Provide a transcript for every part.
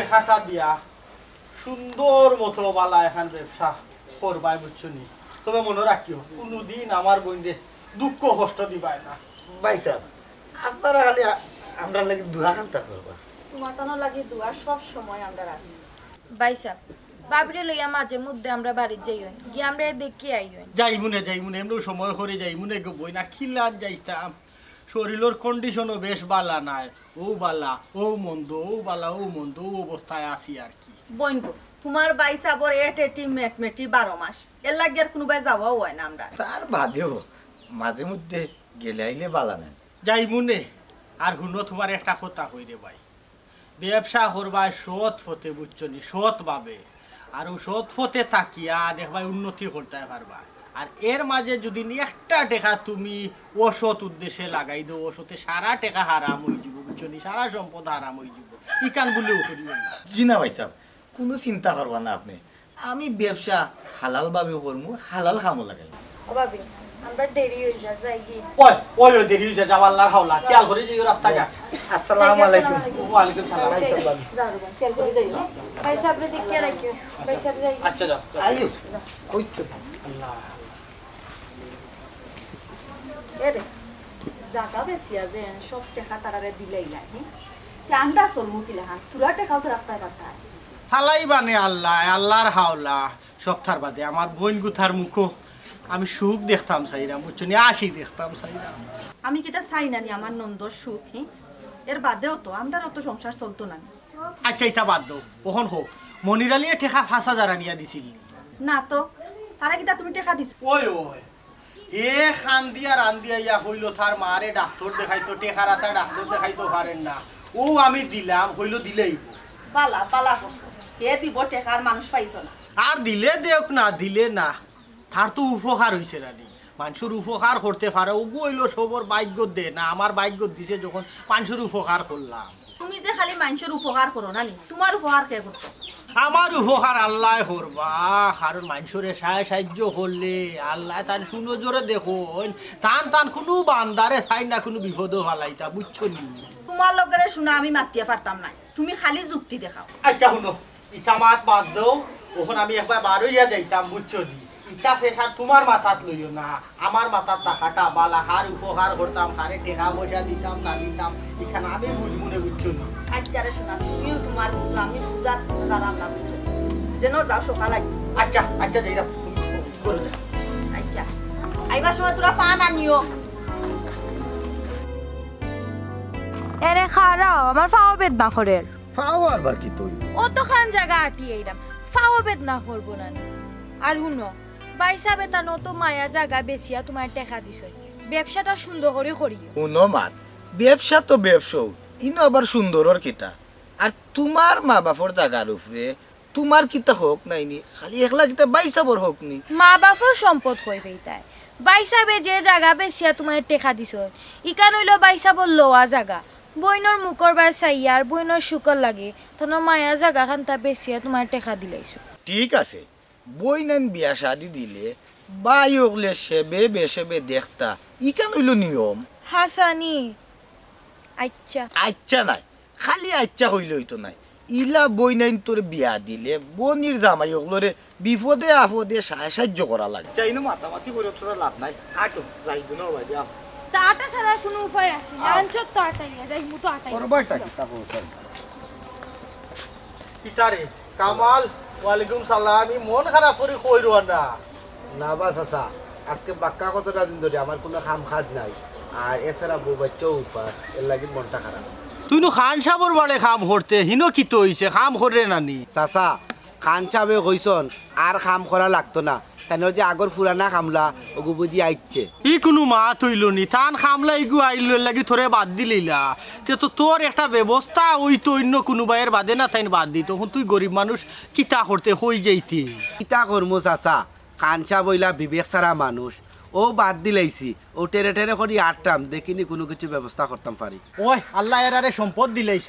টেকাটা দিয়া সুন্দর মতো বালা এখন ব্যবসা করবাই বুঝছনি। তবে মনে রাখিও কোনোদিন আমার বইন্দে দুঃখ কষ্ট দিবাই না। ভাই সাহেব আপনারা খালি আমরা লাগি দুহা কান্তা করবা। তোমার টানো লাগি দুয়া সব সময় আমরা রাখি। ভাই সাহেব বাবিরে লইয়া মাঝে মধ্যে আমরা বাড়ি যাইন গিয়ে আমরা দেখি আইন। যাইমুনে এমন সময় করে যাইমুনে গো বই না খিলান যাইতাম। শরীরের কন্ডিশনও বেশ বালা নাই। ও বালা ও মন্দ ও বালা ও মন্দ ও অবস্থায় আছি আর কি। বইনবো তোমার ভাই সাহেবর এটি মেটমেটি 12 মাস এর লাগে আর কোনো ভাই যাওয়াও হয় না আমরা। তার বাদেও মাঝে মধ্যে গেলে আইলে বালা নেন। যাইমুনে আর হুনো তোমার একটা কথা কই রে ভাই, ব্যবসা করবা সৎ পথে বুঝছনি, সৎ ভাবে। আর ও সৎ পথে তাকিয়া দেখবাই উন্নতি করতে পারবা। আর এর মাঝে যদি একটা টাকা তুমি অসৎ উদ্দেশ্যে লাগাই দাও, অসতে সারা টাকা হারাম হয়ে যাব বুঝছনি, সারা সম্পদ হারাম হয়ে যাব। ইকান বলেও করিবেন না। জি না ভাই সাহেব কোনো চিন্তা করবা না আপনি। আমি ব্যবসা হালাল ভাবে করবো, হালাল খামো লাগে। বাবি আমরা দেরি হয়ে যাই কি ওই দেরি হয়ে যাওয়া আল্লাহর হাওলা খেয়াল করে যে রাস্তা যা। আসসালামু আলাইকুম। ওয়া আলাইকুম সালাম। ভাই সাহেব খেয়াল করে যাই। ভাই সাহেব রে দেখে রাখিও। ভাই সাহেব যাই। আচ্ছা যাও আইও কইছো আল্লাহ এরে জায়গা বেশি আছে সব টাকা তারারে দিলেই লাগে। কান্ডা সরমু কি লাহান তুরা টাকাও তো রাখতে পারতা। ছালাই বানে আল্লাহ আল্লাহর হাওলা সপ্তাহ বাদে আমার বোন গুথার মুখো আমি সুখ দেখতাম সাইরাম বুঝছনি, আসি দেখতাম সাইরাম। আমি কিটা চাই না নি আমার নন্দর সুখ এর বাদেও তো আমরা অত সংসার চলতো না। আচ্ছা এটা বাদ দাও, কখন হোক মনিরালিয়ে টেকা 5,000 আনিয়া দিছিল না তো তারা কিটা তুমি টাকা দিছ। ওই এ খান দিয়া রান দিয়া ইয়া হইল তার মারে ডাক্তার দেখাইতো, টেকার আতা ডাক্তার দেখাইতো পারেন না। ও আমি দিলাম হইল দিলেই বালা বালা করছো হে দিব টাকার মানুষ পাইছো না। আর দিলে দেখ না দিলে না, তার তো উপকার হয়েছে রানি। মানুষের উপকার করতে পারে ওগু হইল সবর ভাগ্য দে না, আমার ভাগ্য দিছে যখন মানুষের উপকার করলাম। তুমি যে খালি মানুষের উপকার করো না নি তোমার উপকার কে করতো? আমার উপকার আল্লাহ করবা, কারণ মানুষের সাহায্য করলে আল্লাহ তান শুনো জোরে দেখো টান টান কোনো বান্দারে চাই না কোনো বিপদ ফালাইতা বুঝছো নি। তোমার লগরে শুনা আমি মাতিয়া পারতাম না, তুমি খালি যুক্তি দেখাও। আচ্ছা শুনো ইটা মাত বাদ দাও, ওখানে আমি একবার বার হইয়া যাইতাম বুঝছো নি। ইটা ফেসার তোমার মাথাত লইও না, আমার মাথার টাকাটা বালা হার উপকার করতাম, হারে টেকা পয়সা দিতাম না দিতাম এখানে আমি বুঝবো বুঝছো নি। আচ্ছা রে শোনা তুমিও তোমার বুঝো আমি বুঝার দাঁড়াম না বুঝছো যেন যাও সকালে। আচ্ছা আচ্ছা যাইরা আচ্ছা আইবার সময় তোরা পান আনিও। এরে খারাও আমার ফাও বেদনা করে। ফাও আরবার কি তুই ও তো খান জায়গা আটি এইরাম ফাও বেদনা করব না। আর হুনো বাইসা বেতানো তো মায়া জায়গা বেচিয়া তোমার টাকা দিছই, ব্যবসাটা সুন্দর করে করিও। উনমাত ব্যবসা তো ব্যবসাও ইনো আবার সুন্দরর কিতা। আর তোমার মা বাপর জায়গার উপরে তোমার কিতা হোক নাইনি, খালি একলা কিতা বাইসাবর হোক নি। মা বাপর সম্পদ কইবে তাই বাইসাবে যে জায়গা বেচিয়া তোমার টাকা দিছই ইকান হইল বাইসাবর লোয়া জায়গা। বইনর মুখর বার চাইয়ার বইনর শুকর লাগে তখন মায়া জায়গা খানটা বেচিয়া তোমার টাকা দিলাইছো। ঠিক আছে বই নাইন বিয়া শাদি দিলে বাই ওগলে সেবে বেসেবে দেখতা ইকান হইল নিয়ম। হাসানি আচ্ছা আচ্ছা নাই খালি আচ্ছা হইলে হইতো নাই। ইলা বই নাইন তোর বিয়া দিলে বনির জামাই ওগুলোরে বিপদে আপদে সাহায্য করা লাগে। চাই না মাতামাতি করে তোরা লাভ নাই। আটো যাইবো না ভাই যাও। তা আটা ছাড়া কোনো উপায় আছে না? আনছত তো আটাই যাই মুতো আটাই করবাটা কি তা বলছ? ইতারে কামাল ওয়ালাইকুম সালাম। আমি মন খারাপ করে কইরো না। না বাস আসা আজকে বাক্কা কতটা দিন ধরে আমার কোনো কাম কাজ নাই, আর এছাড়া বউ বাচ্চাও উপার এর লাগে মনটা খারাপ। তুই নো খান সাবর বাড়ে কাম করতে হিনো কি তো হইছে কাম করে নানি। চাচা খান সাহেবে কইসন আর কাম করা লাগতো না, কেন যে আগর পুরানা কামলা ওগু বুঝি আইচ্ছে। ই কোনো মাত হইল নি তান খামলা ইগু আইল লাগি তোরে বাদ দিলিলা। তে তো তোর একটা ব্যবস্থা ওই তো অন্য কোনো বাইয়ের বাদে না তাই বাদ দি, তখন তুই গরিব মানুষ কিতা করতে হই যাইতি। কিতা করমু চাচা, খান সাহেব হইলা বিবেক ছাড়া মানুষ, ও বাদ দিলাইছি ও টেরে টেরে করি আটটাম দেখিনি কোনো কিছু ব্যবস্থা করতাম পারি। ওই আল্লাহ এরারে সম্পদ দিলাইছ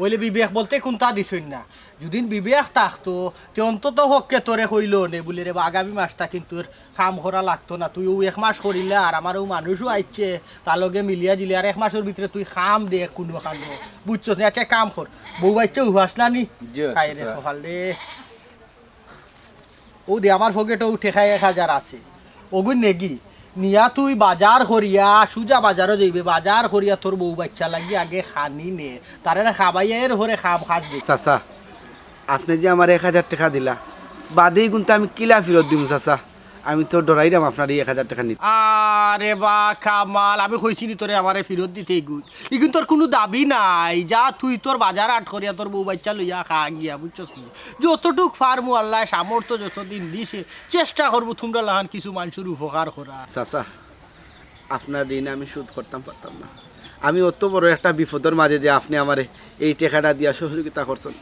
ওইলে বিবেক বলতে কোনটা দিছই না যদি বিবেক থাকতো তে অন্তত হককে তোরে কইল নে বলে রে আগামী মাসটা কিন্তু কাম করা লাগতো না তুই এক মাস করিলে আর আমার মানুষও আইছে তার লগে মিলিয়া দিলে আর এক মাসের ভিতরে তুই খাম দে কোনো খানো বুঝছো না আচ্ছা কাম কর বউ বাচ্চা উভাসলা নি খাই রে সকালে ও দে আমার ফকেটও উঠে খাই 1000 আছে ওগুন নেগি নিয়া তুই বাজার করিয়া সুজা বাজারও যাইবে বাজার করিয়া তোর বউ বাচ্চা লাগি আগে খানি নে তারে খাবাইয়ের ঘরে খাম খাস দে চাচা আপনি যে আমার 1000 টাকা দিলা বাদেই কিন্তু আমি কিলা ফেরত দিম চাচা আমি তো ডরাইলাম আপনার এই 1000 টাকা নিতে আরে বা কামাল আমি কইছি নি তোরে আমারে ফেরত দিতে ইগুন তোর কোনো দাবি নাই যা তুই তোর বাজার আট করিয়া তোর বউ বাচ্চা লইয়া খা গিয়া বুঝছস যতটুক ফার্মু আল্লাহ সামর্থ্য যতদিন দিছে চেষ্টা করবো তোমরা লাহান কিছু মানুষের উপকার করা চাচা আপনার ঋণ আমি শোধ করতাম পারতাম না আমি অত বড় একটা বিপদের মাঝে যে আপনি আমারে এই টাকাটা দিয়া সহযোগিতা করছেন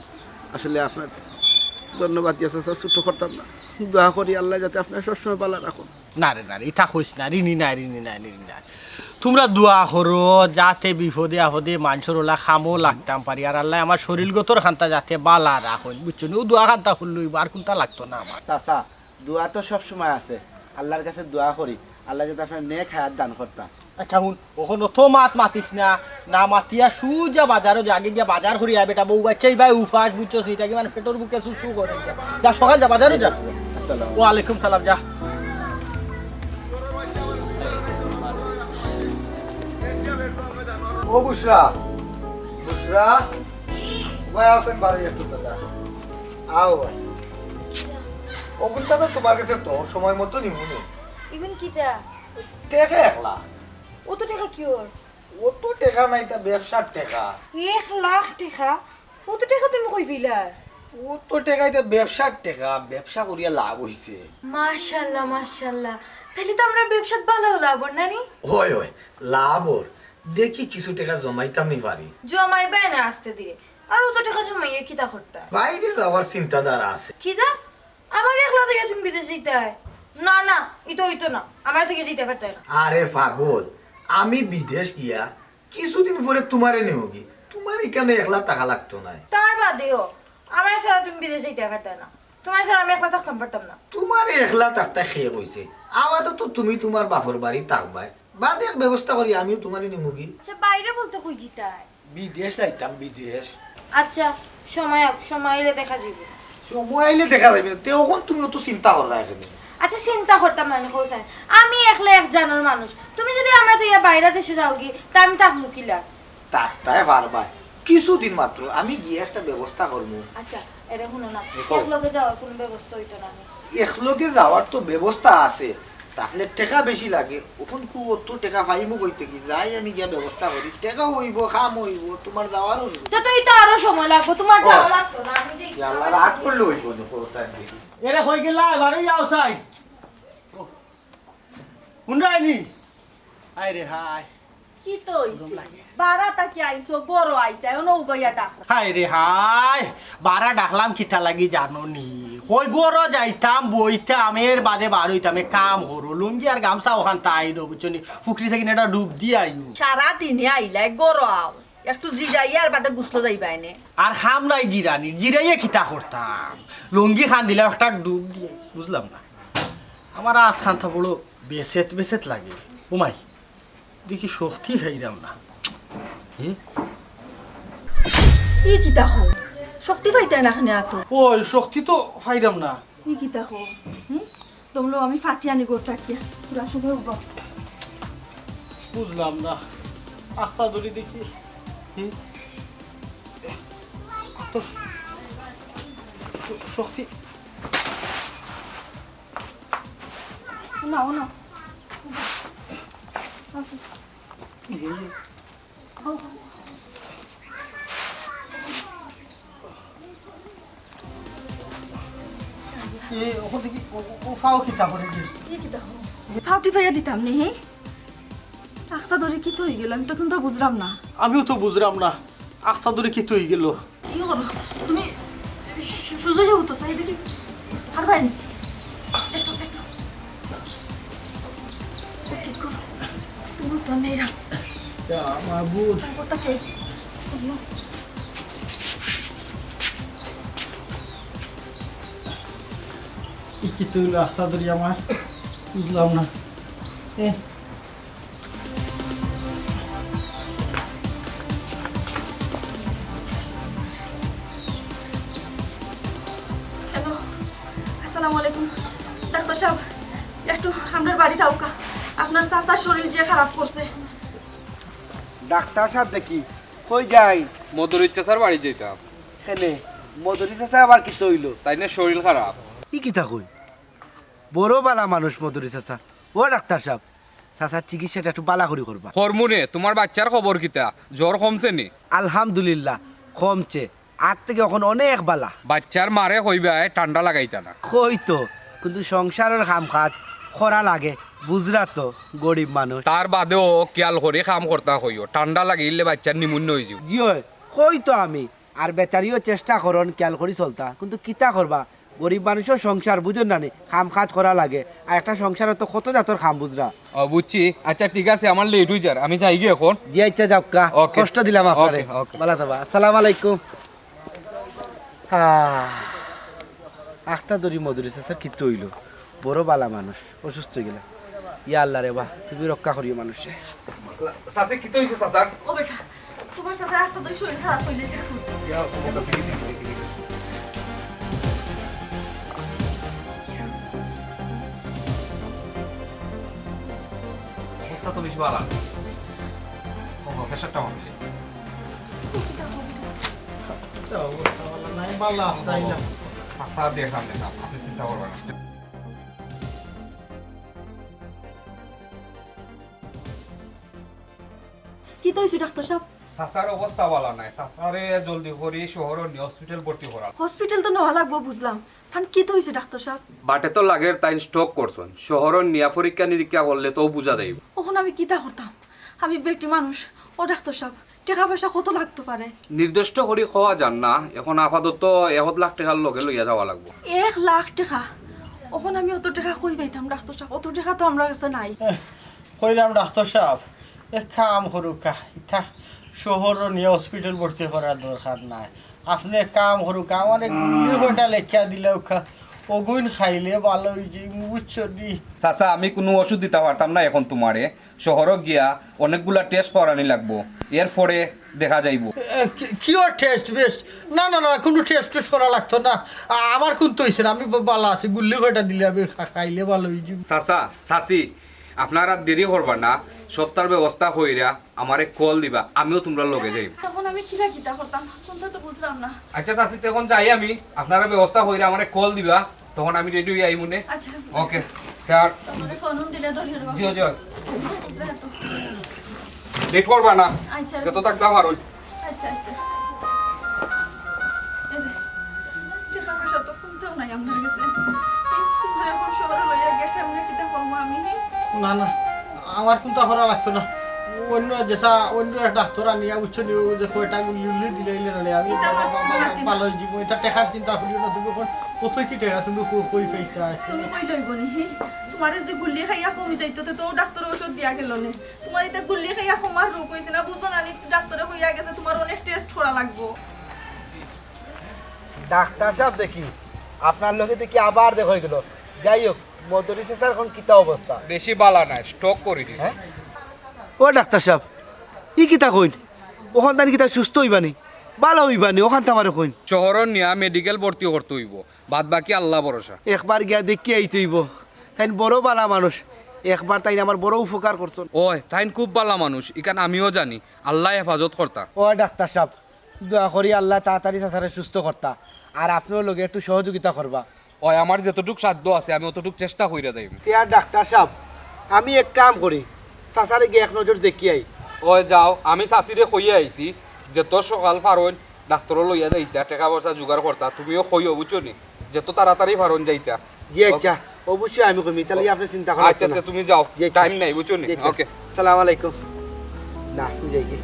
আসলে আপনার ধন্যবাদ দিয়া চাচা ছোট করতাম না দোয়া করি আল্লাহ যাতে আপনার সবসময় ভালো রাখুন না রে ইটা কইস না ঋণী নাই তোমরা দোয়া করো যাতে বিপদে আপদে মানুষের ওলা খামও লাগতাম পারি আর আল্লাহ আমার শরীরগতর খান্তা যাতে বালা রাখুন বুঝছো ও দোয়া খান্তা করলো আর কোনটা লাগতো না আমার চাচা দোয়া তো সবসময় আছে আল্লাহর কাছে দোয়া করি আল্লাহ যাতে আপনার নেক হায়াত দান করতাম আচ্ছা হুন ওখানে তো মাতিস না মাতিয়া সুজা বাজারও আগে গিয়া বাজার করিয়া বেটা বউ বাচ্চাই ভাই উফাস বুঝছো সেটাকে মানে পেটর বুকে সুসু করে যা সকাল যা বাজারও যা ওয়ালাইকুম সালাম যা ও বুসরা ভাই আসেন বাড়ি একটু দাদা আও ভাই ওগুনটা তো তোমার কাছে তো সময় মতো নিমুনে ইগুন কিটা টাকা 1 লাখ অত টাকা কি ওর ও তো টাকা নাই তা ব্যবসার টাকা 1 লাখ টাকা অত টাকা তুমি কই ফিলা ও তো টাকা এটা ব্যবসার টাকা ব্যবসা করিয়া লাভ হইছে মাশাআল্লাহ তাহলে তো আমরা ব্যবসাত ভালো লাভ নানি ওই লাভ ওর দেখি কিছু টাকা জমাইতাম নি পারি জমাইবে না আসতে দিয়ে আর অত টাকা জমাইয়ে কিতা করতা বাইরে যাওয়ার চিন্তাধারা আছে কিতা আমার একলা দিয়ে তুমি বিদেশে যেতে না ইতো না আমার থেকে যেতে পারতে না আরে পাগল আমি বিদেশ গিয়া কিছুদিন পরে তোমারে নেওগি তোমার এখানে 1 লাখ টাকা লাগতো না তার বাদেও আমার ছাড়া তুমি বিদেশে যেতে পারতে না তোমার ছাড়া আমি একলা থাকতাম পারতাম না তোমার 1 লাখ টাকা খেয়ে কইছে আপাতত তো তুমি তোমার বাপর বাড়ি থাকবাই বাদে এক ব্যবস্থা করি আমিও তোমারে নেমুগি আচ্ছা বাইরে বলতে কই যেতাই বিদেশ যাইতাম বিদেশ আচ্ছা সময় এলে দেখা যাবে সময় আইলে দেখা যাবে তখন তুমি তো চিন্তা করবা এখানে আচ্ছা চিন্তা করতাম মানে হোসেন আমি একলা এক জানার মানুষ তুমি যদি আমার তো বাইরে দেশে যাও গিয়ে তা আমি থাকবো কিলা তাই পারবা কিছুদিন মাত্র আমি গিয়ে একটা ব্যবস্থা করবো আচ্ছা এটা শুনো না একলগে যাওয়ার কোনো ব্যবস্থা হইতো না একলগে যাওয়ার তো ব্যবস্থা আছে তাহলে টাকা বেশি লাগে ওখান কত টাকা পাইমু কইতে কি যাই আমি গিয়া ব্যবস্থা করি টাকা হইব খাম হইব তোমার যাওয়ারও তো এটা আরো সময় লাগবে তোমার যাওয়া লাগতো না আমি যে আল্লাহ রাগ করলে হইব না কোথায় দেখি এরে হই গেলা এবারই আউটসাইড হুন্ডাইনি আরে হাই কি তো হইছে বারাটা কি আইছো বড় আইতা নৌ বইয়া ডাক হাই রে হাই বারা ডাকলাম কিতা লাগি জানো নি কই গরো যাইতাম বইতাম এর বাদে বার হইতাম কাম হরো লুঙ্গি আর গামছা ওখান তাই দো বুঝছনি ফুকরি থেকে নেটা ডুব দিয়ে আইউ সারা দিনে আইলাই গরো আও একটু জিরাইয়া আর বাদে গুছলো যাইবাইনে আর খাম নাই জিরাইয়ে কিতা করতাম লুঙ্গি খান দিলে একটা ডুব দিয়ে বুঝলাম না আমার হাত খান তো বড় বেসেত লাগে ওমাই দেখি শক্তি ভাইরাম না ই কি দেখো শক্তি পাইতাই না খানে আতো ওই শক্তি তো ভাইরাম না ই কি দেখো তোমরা আমি ফাটি আনি করতে কি পুরা সময় উঠব বুঝলাম না আস্তা ধরে দেখি তো শক্তি নাও না ফাউটি ফাইয়া দিতাম নি হে আখটা ধরে কি তো হয়ে গেল আমি তো কিন্তু বুঝলাম না আমিও তো বুঝলাম না আস্তা ধরে কি তো হয়ে গেল কি করো তুমি সুযোগ যাবো তো চাই দেখি আর ভাই তুমি তো মেয়েরা মাহবুদ কি তুই রাস্তা ধরি আমার বুঝলাম না হ্যালো আসসালামু আলাইকুম ডাক্তার সাহেব একটু আমার বাড়িতে আউকা আপনার চাচার শরীর যে খারাপ করছে ডাক্তার সাহেব দেখি কই যাই মধুর চাচার বাড়ি যেতাম হেনে মধুরি চাচা আবার কি তৈল তাই না শরীর খারাপ ই কিতা কই বড় বালা মানুষ মধুরি চাচা ও ডাক্তার সাহেব চাচার চিকিৎসাটা একটু বালা করি করবা হরমোনে তোমার বাচ্চার খবর কিতা জ্বর কমছে নি আলহামদুলিল্লাহ কমছে আগ থেকে এখন অনেক বালা বাচ্চার মারে কইবাই ঠান্ডা লাগাইতা না কই তো কিন্তু সংসারের কাম কাজ করা লাগে বুঝরা তো গরিব মানুষ তার বাদেও খেয়াল করে কাম করতা হইও ঠান্ডা লাগিলে বাচ্চার নিমুন্য হয়ে যাব জিও কই তো আমি আর বেচারিও চেষ্টা করন খেয়াল করি চলতা কিন্তু কিতা করবা গরিব মানুষের সংসার বুঝুন না নি কাম কাজ করা লাগে আর একটা সংসারে তো কত জাতর খাম বুঝরা বুঝছি আচ্ছা ঠিক আছে আমার লেট হয়ে যার আমি যাই গিয়ে এখন জি আচ্ছা যাবকা Okay. কষ্ট দিলাম আপনারে Okay, okay. ভালো থাকবা আসসালামু আলাইকুম আখতা দরি মধুরি স্যার কি তৈল বড় বালা মানুষ অসুস্থ হয়ে গেল ইয়া আল্লাহ রে বা তুমি রক্ষা করিও মানুষে সাসে কি তো হইছে সাসার ও বেটা তোমার চাচার একটা দুই শরীর খারাপ হইলে যে অবস্থা তো বেশি ভালো না প্রেশারটা মারছে নাই ভালো তাই না সাসা দেখাম না আপনি চিন্তা করবেন না কি তো হয়েছে ডাক্তার সাহেব সাসার অবস্থা ভালো নাই সাসারে জলদি করে শহর নিয়ে হসপিটাল ভর্তি করা হসপিটাল তো নেওয়া লাগবো বুঝলাম তান কি তো হয়েছে ডাক্তার সাহেব বাটে তো লাগের তাই স্টক করছেন শহর নিয়া পরীক্ষা নিরীক্ষা করলে তো বুঝা দেব ওখানে আমি কিতা করতাম আমি বেটি মানুষ ও ডাক্তার সাহেব টাকা পয়সা কত লাগতে পারে নির্দিষ্ট করে খাওয়া যান না এখন আপাতত 1 লাখ টাকার লগে লইয়া যাওয়া লাগবো 1 লাখ টাকা ওখানে আমি অত টাকা কই পাইতাম ডাক্তার সাহেব অত টাকা তো আমার কাছে নাই কইলাম ডাক্তার সাহেব এক কাম করুকা ইথা শহর নিয়ে হসপিটাল ভর্তি করার দরকার নাই আপনি কাম করুকা আমার গুলি কয়টা লেখা দিলে ওগুন খাইলে ভালো হয়ে যায় বুঝছো দি চাচা আমি কোনো ওষুধ দিতে পারতাম না এখন তোমারে শহরে গিয়া অনেকগুলা টেস্ট করানি লাগবো এরপরে দেখা যাইব কিওর টেস্ট বেস্ট না না না কোনো টেস্ট টেস্ট করা লাগতো না আমার কোন তো হয়েছে না আমি ভালো আছি গুল্লি কয়টা দিলে আমি খাইলে ভালো হয়ে যাব চাচা চাচি আপনারা দেরি করবা না সপ্তাহের ব্যবস্থা হইরা আমারে কল দিবা আমিও তোমরা লগে যাইব তখন আমি কিলা কিতা করতাম কোনটা তো বুঝলাম না আচ্ছা চাচি তখন যাই আমি আপনারা ব্যবস্থা হইরা আমারে কল দিবা তখন আমি রেডি হয়ে আই মনে আচ্ছা ওকে তার তাহলে ফোন দিলে ধরে রাখো জিও জিও বুঝলা তো লেট করবা না আচ্ছা যত থাকতে পারো আচ্ছা আচ্ছা টাকা পয়সা তো কোনটাও নাই আমার কাছে তোমার এখন শহরে লইয়া গেছে আমরা কিতা করবো আমি না না আমার কোনটা করা লাগতো না অন্য যেসা অন্য একটা ডাক্তার আনিয়া উচ্চ নিয়ে যে কয়টা গুলি দিলে আমি ভালো হয়ে যাব এটা টেকার চিন্তা করি না তুমি এখন কোথায় কি টেকা তুমি কই পাইতা তুমি কই লইব নি তোমারে যে গুলি খাইয়া কমি যাইতো তো ডাক্তার ওষুধ দিয়া গেল নে তোমার এটা গুলি খাইয়া কমার রোগ হইছে না বুঝো না নি ডাক্তারে হইয়া গেছে তোমার অনেক টেস্ট করা লাগবো ডাক্তার সাহেব দেখি আপনার লোকে দেখি আবার দেখ হয়ে গেল যাই হোক মধুরি স্যার এখন কিতা অবস্থা বেশি বালা নাই স্টক করে দিছে ও ডাক্তার সাহেব ই কিতা কইন ওখান তানি কিতা সুস্থ হইবানি ভালো হইবানি ওখান তামারে কইন শহর নিয়া মেডিকেল ভর্তি করতে হইব বাদ বাকি আল্লাহ ভরসা একবার গিয়া দেখি আইতে হইব তাই বড় বালা মানুষ একবার তাই আমার বড় উপকার করছেন ওই তাইন খুব ভালো মানুষ ইকান আমিও জানি আল্লাহ হেফাজত করতা ও ডাক্তার সাহেব দোয়া করি আল্লাহ তাড়াতাড়ি চাচারে সুস্থ করতা আর আপনার লগে একটু সহযোগিতা করবা ওই আমার যতটুক সাধ্য আছে আমি অতটুক চেষ্টা কইরা যাইব আর ডাক্তার সাহেব আমি এক কাম করি চাচারে গিয়ে এক নজর দেখি আই ওই যাও আমি চাষিরে কইয়া আইছি যে তোর সকাল পারন ডাক্তার লইয়া যাইতা টাকা পয়সা জোগাড় করতা তুমিও কইও বুঝছো নি যে তো তাড়াতাড়ি পারন যাইতা জি আচ্ছা অবশ্যই আমি কমি তাহলে আপনি চিন্তা করেন আচ্ছা তুমি যাও টাইম নাই বুঝছো নি ওকে সালাম আলাইকুম না যাই কি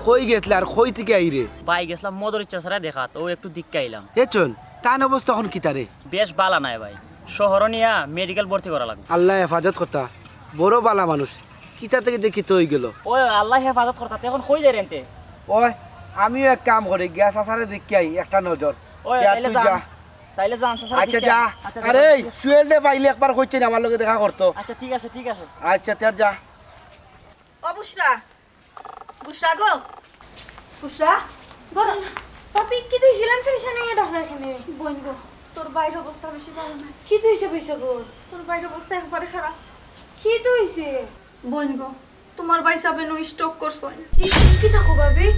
কই গেছলে আর কই থেকে আইরে ভাই গেছিলাম মদর ইচ্ছা ছাড়া দেখা তো একটু দিককে আইলাম এ চল তান অবস্থা এখন কি তারে বেশ বালা নাই ভাই শহর নিয়া মেডিকেল ভর্তি করা লাগবে আল্লাহ হেফাজত করতা বড় বালা মানুষ কিতা থেকে দেখি তো হয়ে গেল ওই আল্লাহ হেফাজত করতা এখন কই যায় রেনতে ওই আমিও এক কাম করি গ্যাস আসারে দেখি আই একটা নজর ওই যা, তাইলে তুই যান যা। তাইলে যান চাচা আচ্ছা যা আরে সুয়েল দে পাইলে একবার কইছে না আমার লগে দেখা করতো আচ্ছা ঠিক আছে আচ্ছা তার যা ও বুসরা বুসরা গো বুসরা বল পপি কি দিছিলেন ফেশন নিয়ে ডাক্তার এখানে বোন গো তোর বাইরের অবস্থা বেশি ভালো না কি তুইছে পয়সা গো তোর বাইরের অবস্থা একবারে খারাপ কি তুইছে বোন গো তোমার ভাই সাবে নো স্টক করছো কি থাকো ভাবি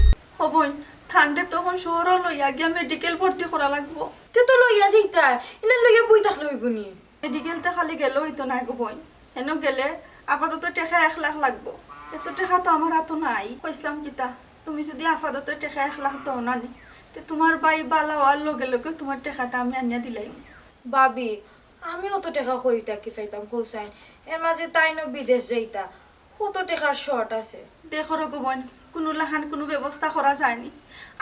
ও বোন ঠান্ডে তখন শহর লইয়া গিয়া মেডিকেল ভর্তি করা লাগবো তে তো লইয়া যাইতা ইনা লইয়া বই থাকলে হইব নি মেডিকেলতে খালি গেলে হইতো না গো বোন হেন গেলে আপাতত টেকা 1 লাখ লাগবো এত টাকা তো আমার হাতে নাই কইসলাম কিতা তুমি যদি আপাতত টাকা 1 লাখ দাও না নি তে তোমার ভাই বালা হওয়ার লগে লগে তোমার টাকাটা আমি আনিয়া দিলাই ভাবি আমি অত টাকা কইতা কি পাইতাম কোসাইন এর মাঝে তাইনো বিদেশ যাইতা কত টাকার শর্ট আছে দেখো গো বোন কোনো লাহান কোনো ব্যবস্থা করা যায়নি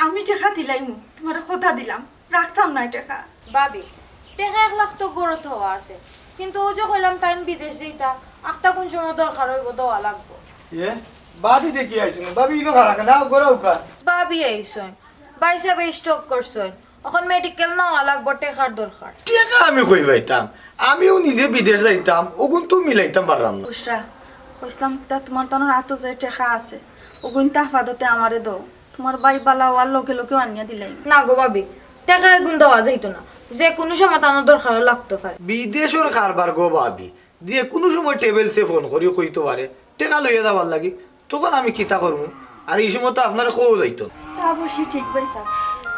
আমি টাকা দিলাইমু তোমার কথা দিলাম রাখতাম না টাকা ভাবি টাকা 1 লাখ তো গড়ত হওয়া আছে কিন্তু ও যে কইলাম তাইন বিদেশ যাইতা আখটা কোন সময় দরকার হইব দেওয়া লাগবো এ বাবি দেখি আইছুন বাবি ইনো খারাপ না গরাও কা ভাবি আইসন বাইসা বে স্টক করছন এখন মেডিকেল নেওয়া লাগবো টাকার দরকার টাকা আমি কই পাইতাম আমিও নিজে বিদেশ যাইতাম ওগুন তো মিলাইতাম পারলাম না বুসরা কইসলাম কিতা তোমার তো হাতে যে টাকা আছে ওগুনটা আপাততে আমারে দাও তোমার ভাই বালা হওয়ার লগে লগে আনিয়া দিলাই না গো ভাবি টাকা এগুন দেওয়া যাইতো না যে কোনো সময় তানোর দরকার লাগতে পারে বিদেশের কারবার গো ভাবি যে কোনো সময় টেবিল সে ফোন করি কইতে পারে টাকা লইয়া যাবার লাগি তখন আমি কিতা করবো আর এই সময় তো আপনার কও যাইতো তা অবশ্যই ঠিক বলছা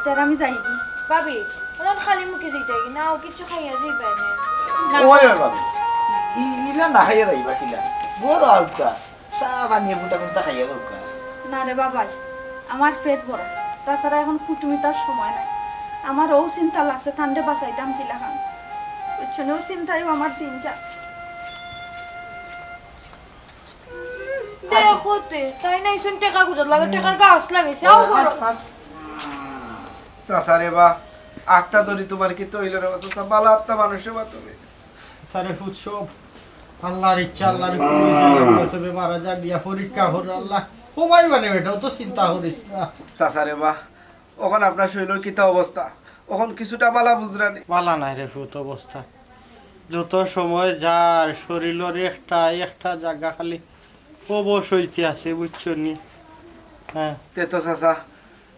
তার আমি যাই দি ভাবি ওনার খালি মুখে যাইতে কি না ও কিছু খাইয়া যাইবে না ওই ভাবি ইলা না খাইয়া যাইবা কিলা বড় আউকা চা বানিয়ে ফুটা কোনটা খাইয়া যাওকা না রে বাবাই আমার পেট বড় তাছাড়া এখন কুটুমি তার সময় নাই আমার ও চিন্তা লাগছে ঠান্ডে বাঁচাইতাম কিলা খান ওইজন্যও চিন্তাই আমার 3-4 দেখোতে তাই না ইসন টাকা গুজর লাগে টাকার গাছ লাগাইছে আও করো চাচারে বা আটটা ধরি তোমার কি তৈল রে চাচা বালা আটটা মানুষে বা তুমি তারে উৎসব আল্লাহর ইচ্ছা আল্লাহর কইছে তবে মারা যা দিয়া পরীক্ষা হল আল্লাহ সময় মানে এটাও তো চিন্তা করিস না চাচারে বা ওখান আপনার শরীরের কিতা অবস্থা ওখান কিছুটা বালা বুঝরা নেই বালা নাই রে ফুত অবস্থা যত সময় যার শরীরের একটা জায়গা খালি অবশ হইতে আছে বুঝছো নি হ্যাঁ তে তো চাচা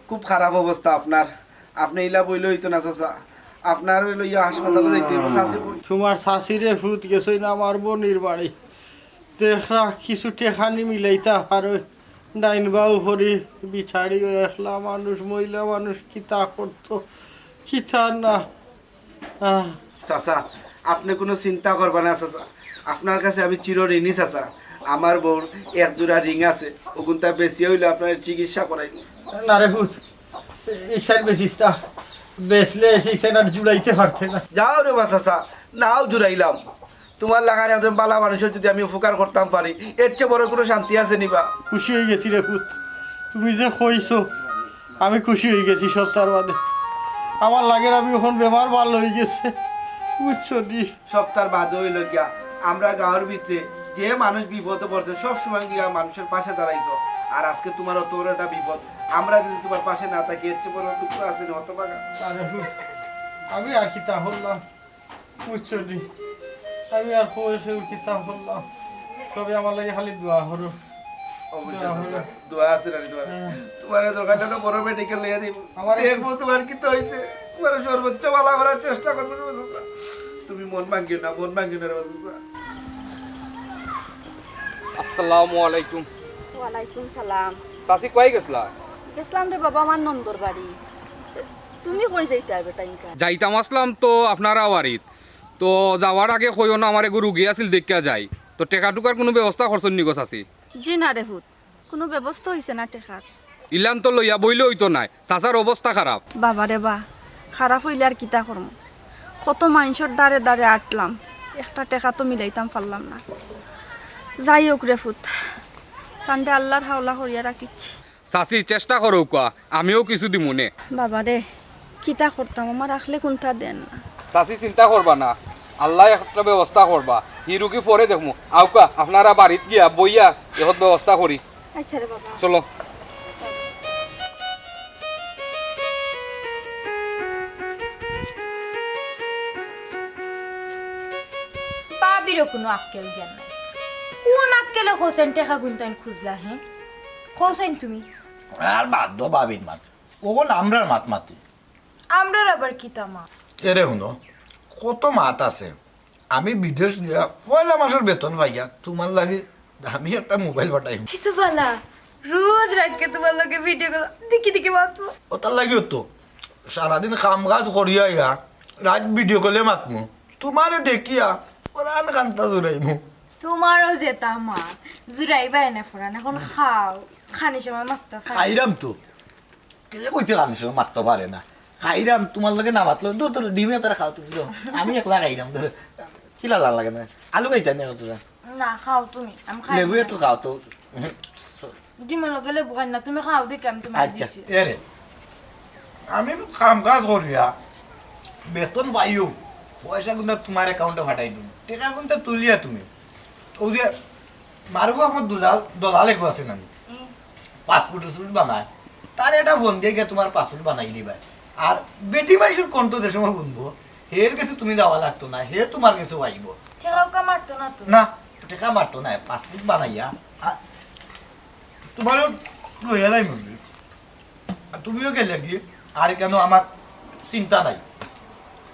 খুব খারাপ অবস্থা আপনার আপনি ইলা বইলে হইতো না চাচা আপনার হইলো ইয়া হাসপাতালে যাইতে হইব চাচি বই তোমার শাশিরে ফুট গেছই না আমার বোনির বাড়ি দেখা কিছু টেখানি মিলাইতা পারো ডাইন বাউ হরি বিছাড়ি একলা মানুষ মহিলা মানুষ কিতা করতো কিতা না চাচা আপনি কোনো চিন্তা করবা না চাচা আপনার কাছে আমি চিরঋণী চাচা আমার বউর এক জোড়া রিং আছে ওগুনটা বেশি হইলে আপনার চিকিৎসা করাই না রে ফুট ইচ্ছার বেশিস না বেসলে এসে ইচ্ছা জুড়াইতে পারতে না যাও রে বা চাচা নাও জুড়াইলাম তোমার লাগানে একজন বালা মানুষের যদি আমি উপকার করতাম পারি এর চেয়ে বড় কোনো শান্তি আছে নিবা খুশি হয়ে গেছি রে ফুট তুমি যে কইছো আমি খুশি হয়ে গেছি সপ্তাহ বাদে আমার লাগে আমি এখন বেমার ভালো হয়ে গেছে বুঝছো নি সপ্তাহ বাদ হইল গিয়া আমরা গাঁয়ের ভিতরে যে মানুষ বিপদে পড়ছে সবসময় গিয়া মানুষের পাশে দাঁড়াইছো আর আজকে তোমার অত বড় একটা বিপদ আমরা যদি তোমার পাশে না থাকি এর চেয়ে বড় দুঃখ আছে না অত বাগা আরে ফুট আমি আর কিতা হলাম বুঝছো নি আমি আর কইছে কিতা হলাম তবে আমার লাগে খালি দোয়া হলো দোয়া আছে রানি তোমার দরকার হলে বড় মেডিকেল নিয়ে দিব দেখবো তোমার কি তো হয়েছে তোমার সর্বোচ্চ ভালো করার চেষ্টা করবো তুমি মন ভাঙ্গিও না আসসালামু আলাইকুম ওয়ালাইকুম সালাম চাচি কই গেছলা গেছলাম রে বাবা আমার নন্দর বাড়ি তুমি কই যাইতে হবে টাইমকা যাইতাম আসলাম তো আপনারা বাড়িত তো যাওয়ার আগে কইও না আমার এগো রুগী আছিল দেখা যাই তো টেকা টুকার কোনো ব্যবস্থা করছেন নিগো চাচি জি না রে হুত কোনো ব্যবস্থা হইছে না টেকার ইলান তো লইয়া বইলে হইতো নাই চাচার অবস্থা খারাপ বাবা রে বা খারাপ হইলে আর কিতা করম কত মানুষের দাঁড়ে দাঁড়ে আটলাম একটা টেকা তো মিলাইতাম পারলাম না যাই হোক রে ফুত কাণ্ডে আল্লাহর হাওলা করিয়া রাখিচ্ছি চাচি চেষ্টা করো কোয়া আমিও কিছু দিমু নে বাবা রে কিতা করতাম আমার রাখলে কোনটা দেন না চাচি চিন্তা করবা না আল্লাহ একটা ব্যবস্থা করবা হি রুগী পরে দেখমু আউকা আপনারা বাড়িত গিয়া বইয়া এহত ব্যবস্থা করি আচ্ছা রে বাবা চলো বাপিরও কোনো আক্কেল জ্ঞান নাই কোন আক্কেলে হোসেন টেকা গুনতাইন খুঁজলা হ্যাঁ হোসেন তুমি আর বাধ্য বাবির মাত ওগুলো আমরার মাত মাতি আমরার আবার কি তামা এরে শুনো কত মাত আছে আমি বিদেশ দিয়া পয়লা মাসের বেতন পাইয়া তোমার লাগে আমি একটা মোবাইল পাঠাই কিন্তু বালা রোজ রাতকে তোমার লগে ভিডিও কল দেখি দেখি মাতবো ওটার লাগিও তো সারাদিন কাম কাজ করিয়া ইয়া রাত ভিডিও কলে মাতমু তোমারে দেখিয়া ওরান কান্তা জুড়াইমু তোমারও যে তামা জুরাইবা এনে ফোরান এখন খাও খানি সময় মাত্তা খাইরাম তো কে কইতে কানিস মারতে পারে না খাইরাম তোমার লগে না মাতলো দূর দূর ডিমে তারা খাও তুমি যাও আমি একলা খাইরাম ধরে কিলা লাগে না আলু খাইতা না তোরা না খাও তুমি আমি খাই লেবু একটু খাও তো ডিমের লগে লেবু খাই না তুমি খাও দেখি আমি তোমার আচ্ছা দিছি এরে আমি কাম কাজ করিয়া বেতন পাইও পয়সা কিন্তু তোমার অ্যাকাউন্টে পাঠাই দিন টাকা কিন্তু তুলিয়া তুমি ওই যে মারবো আমার দলাল একটু আছে না পাসপোর্ট বানায় তার এটা ফোন দিয়ে গিয়ে তোমার পাসপোর্ট বানাই দিবা আর বেটি মাইসুর কণ্ঠ যে সময় বুনবো হের কাছে তুমি যাওয়া লাগতো না হে তোমার কাছে আইব ঠেকাও মারতো না তো না টাকা মারতো না পাসপোর্ট বানাইয়া তোমারও লইয়া নাই মন্দির তুমিও গেলে কি আর কেন আমার চিন্তা নাই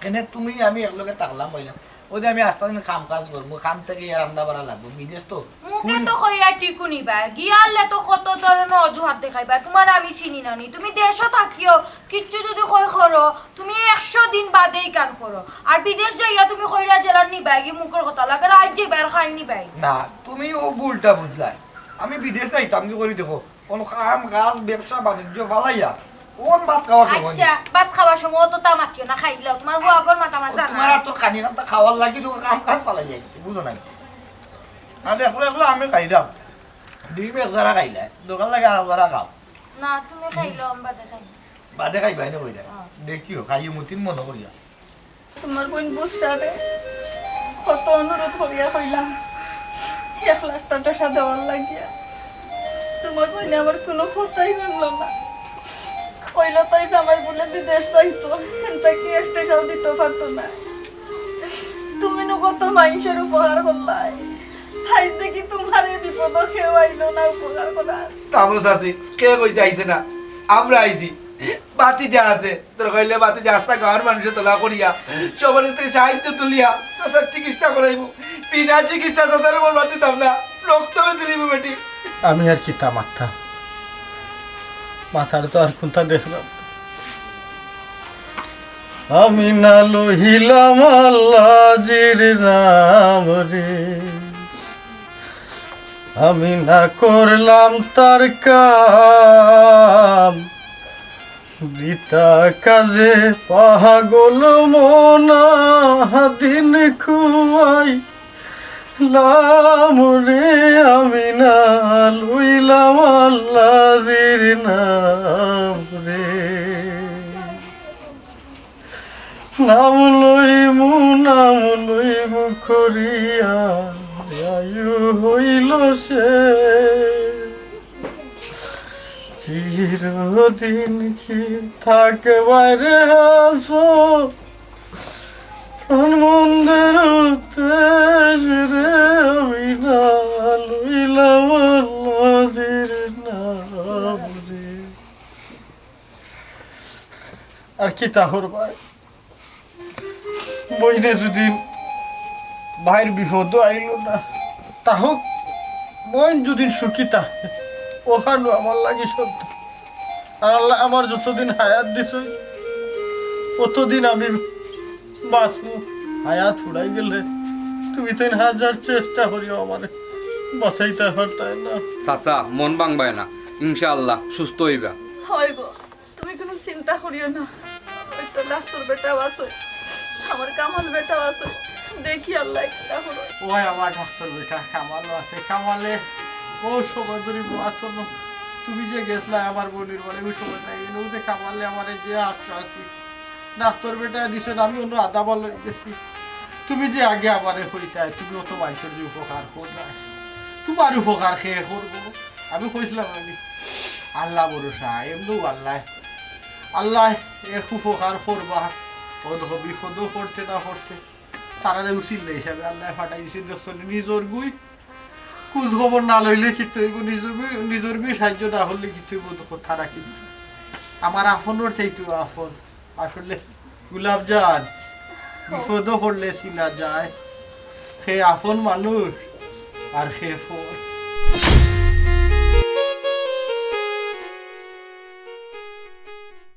কেন তুমি আমি একলগে থাকলাম বললাম ওই যে আমি আস্তে আস্তে কাম কাজ করবো কাম থেকে রান্না বাড়া লাগবো বিদেশ তো মুখে তো কইরা টিকু নিবা গিয়ালে তো কত ধরনের অজুহাত দেখাইবা তোমার আমি চিনি না নি তুমি দেশও থাকিও কিচ্ছু যদি কই করো তুমি 100 দিন বাদেই কান করো আর বিদেশ যাইয়া তুমি কইরা জেলার নিবা কি মুখের কথা লাগে আজ যে বের খাই নিবাই না তুমি ও ভুলটা বুঝলাই আমি বিদেশ যাইতাম কি করি দেখো কোন কাম কাজ ব্যবসা বাণিজ্য ভালাইয়া কোন ভাত খাওয়ার সময় আচ্ছা ভাত খাওয়ার সময় তো তামাকিও না খাইলেও তোমার হুয়াগর মাথা আমার জানা তোমার তো খানি খান্তা খাওয়ার লাগি তো কাম কাজ পালাই যাইছে বুঝো না আর দেখলো এগুলো আমি খাইলাম ডিম একজারা খাইলে দোকান লাগে আর একজারা খাও না তুমি খাইলো আমি বাদে খাই বাদে খাই বাইরে কইরা দেখিও খাইয়ে মতিন মনে করিয়া তোমার বোন বুসরারে কত অনুরোধ করিয়া কইলাম 1 লাখ টাকা দেওয়ার লাগিয়া তোমার বোন আমার কোনো কথাই শুনলো না কইলো তাই জামাই বলে বিদেশ যাইতো এনতা কি 1 টাকাও দিতে পারতো না তুমি নো কত মানুষের উপহার করলাই আইজ দেখি তোমার এই বিপদ কেউ আইলো না উপকার করার তামস আছে কে কইছে আইছে না আমরা আইছি বাতি যা আছে তোর কইলে বাতি যা আস্তা গাঁর মানুষের তোলা করিয়া সবার থেকে সাহায্য তুলিয়া তাদের চিকিৎসা করাইব বিনা চিকিৎসা তাদের বল বাতি দাম না রক্ত দিলিব বেটি আমি আর কিতা মাথার তো আর কোনটা দেখলাম আমি না লহিলাম আল্লাহর নাম রে আমি না করলাম তার কাম দিতা কাজে পাগল মনা দিন খুয়াই লাম রে আমি না লইলাম আল্লাহর নাম রে নাম লইমু করিয়া আয়ু হইল সে চিরদিন কি থাকবার আসো মন্দির উদ্দেশ রে আমি না লইলাম আল্লাহর নাম রে আর কি তাহর ভাই বইনে যদি ভাইয়ের বিপদ আইল না তাহক বোন যদি সুখী থাকে ওখানে আমার লাগে সত্য আর আল্লাহ আমার যতদিন হায়াত দিছ অতদিন আমি বাঁচবো হায়াত উড়াই গেলে তুমি 3000 চেষ্টা করিও আমারে বাঁচাইতে পারতাই না চাচা মন ভাঙবায় না ইনশাআল্লাহ সুস্থ হইবা হয় গো তুমি কোনো চিন্তা করিও না ওই তো ডাক্তার বেটাও আছে আমার কামাল বেটাও আছে দেখি আল্লাহ কিটা হলো ওই আমার ডাক্তার বেটা কামালও আছে কামালে ও সময় ধরে বাঁচো তুমি যে গেছলা আমার বোনের বলে ওই সময় নাই ও যে কামালে আমার যে আশ্বাস দিস ডাক্তার বেটা দিছেন আমি অন্য আধা বল লই গেছি তুমি যে আগে আমারে হইতাই তুমি অত মানুষের যে উপকার কর না তোমার উপকার খেয়ে করবো আমি কইছিলাম আমি আল্লাহ ভরসা এমনি আল্লাহ এক উপকার করবা ও দেখো বিপদও করতে না করতে তারারে উচিত হিসাবে আল্লাহ ফাটাই দিছে দেখছনি নিজর গুই কুজ খবর না লইলে কি তৈব নিজর গুই সাহায্য না হলে কি তৈব তারা কি আমার আপনর চাইতো আপন আসলে গুলাব জান বিপদ পড়লে চিনা যায় সে আপন মানুষ আর সে ফোন